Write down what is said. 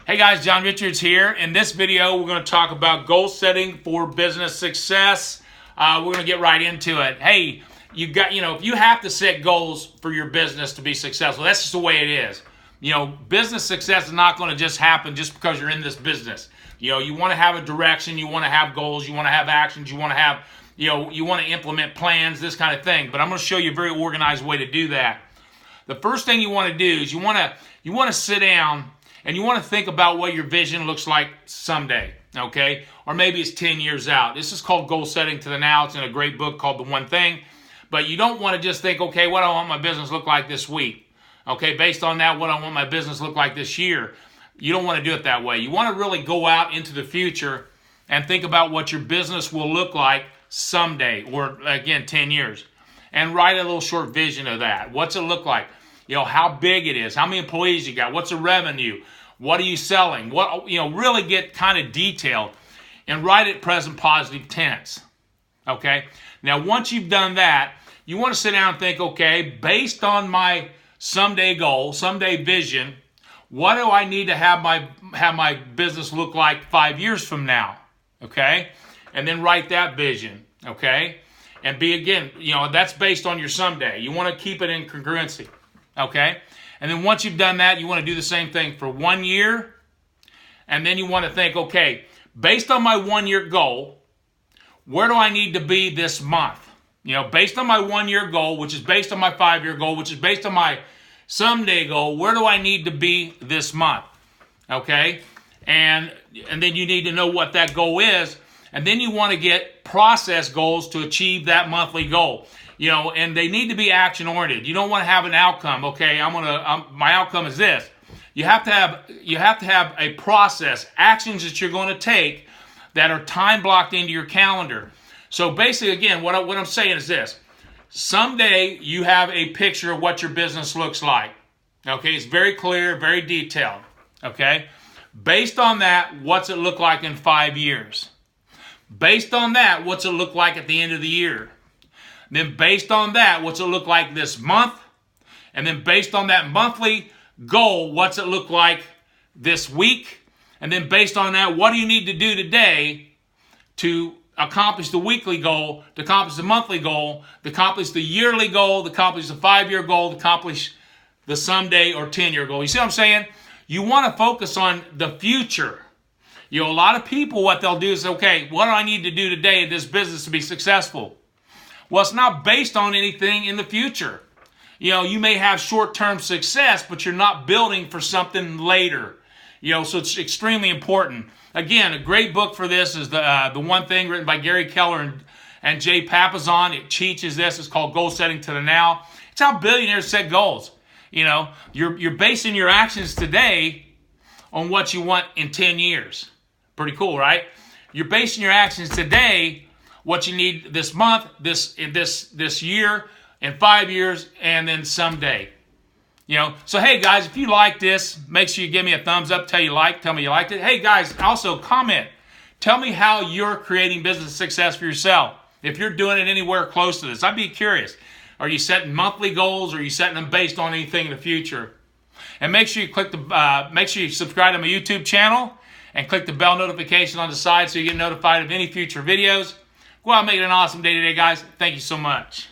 Hey guys, John Richards here. In this video, we're going to talk about goal setting for business success. We're going to get right into it. Hey, if you have to set goals for your business to be successful, that's just the way it is. Business success is not going to just happen just because you're in this business. You want to have a direction, you want to have goals, you want to have actions, you want to have, you want to implement plans, this kind of thing. But I'm going to show you a very organized way to do that. The first thing you want to do is you want to sit down and you want to think about what your vision looks like someday, okay? Or maybe it's 10 years out. This is called Goal Setting to the Now. It's in a great book called The One Thing. But you don't want to just think, okay, what do I want my business to look like this week? Okay, based on that, what do I want my business to look like this year? You don't want to do it that way. You want to really go out into the future and think about what your business will look like someday, or again, 10 years. And write a little short vision of that. What's it look like? How big it is, how many employees you got, what's the revenue, what are you selling, really get kind of detailed and write it present positive tense, okay? Now, once you've done that, you want to sit down and think, okay, based on my someday goal, someday vision, what do I need to have my business look like 5 years from now, okay? And then write that vision, okay? And that's based on your someday. You want to keep it in congruency. Okay? And then once you've done that, you want to do the same thing for 1 year. And then you want to think, okay, based on my 1 year goal, where do I need to be this month? Based on my 1 year goal, which is based on my 5 year goal, which is based on my someday goal, where do I need to be this month? Okay? And then you need to know what that goal is. And then you want to get process goals to achieve that monthly goal. And they need to be action-oriented. You don't want to have an outcome. Okay, my outcome is this. You have to have a process, actions that you're going to take that are time blocked into your calendar. So basically, again, what I'm saying is this. Someday you have a picture of what your business looks like. Okay, it's very clear, very detailed. Okay, based on that, what's it look like in 5 years? Based on that, what's it look like at the end of the year? Then based on that, what's it look like this month? And then based on that monthly goal, what's it look like this week? And then based on that, what do you need to do today to accomplish the weekly goal, to accomplish the monthly goal, to accomplish the yearly goal, to accomplish the 5 year goal, to accomplish the someday or 10 year goal? You see what I'm saying? You want to focus on the future. A lot of people, what they'll do is, okay, what do I need to do today in this business to be successful? Well, it's not based on anything in the future. You may have short-term success, but you're not building for something later. So it's extremely important. Again, a great book for this is the One Thing, written by Gary Keller and Jay Papasan. It teaches this. It's called Goal Setting to the Now. It's how billionaires set goals. You're basing your actions today on what you want in 10 years. Pretty cool, right? You're basing your actions today what you need this month, this year, in 5 years, and then someday. So hey guys, if you like this, make sure you give me a thumbs up, tell me you liked it. Hey guys, also comment. Tell me how you're creating business success for yourself. If you're doing it anywhere close to this, I'd be curious. Are you setting monthly goals, or are you setting them based on anything in the future? And make sure you subscribe to my YouTube channel and click the bell notification on the side so you get notified of any future videos. Go out and make it an awesome day today, guys. Thank you so much.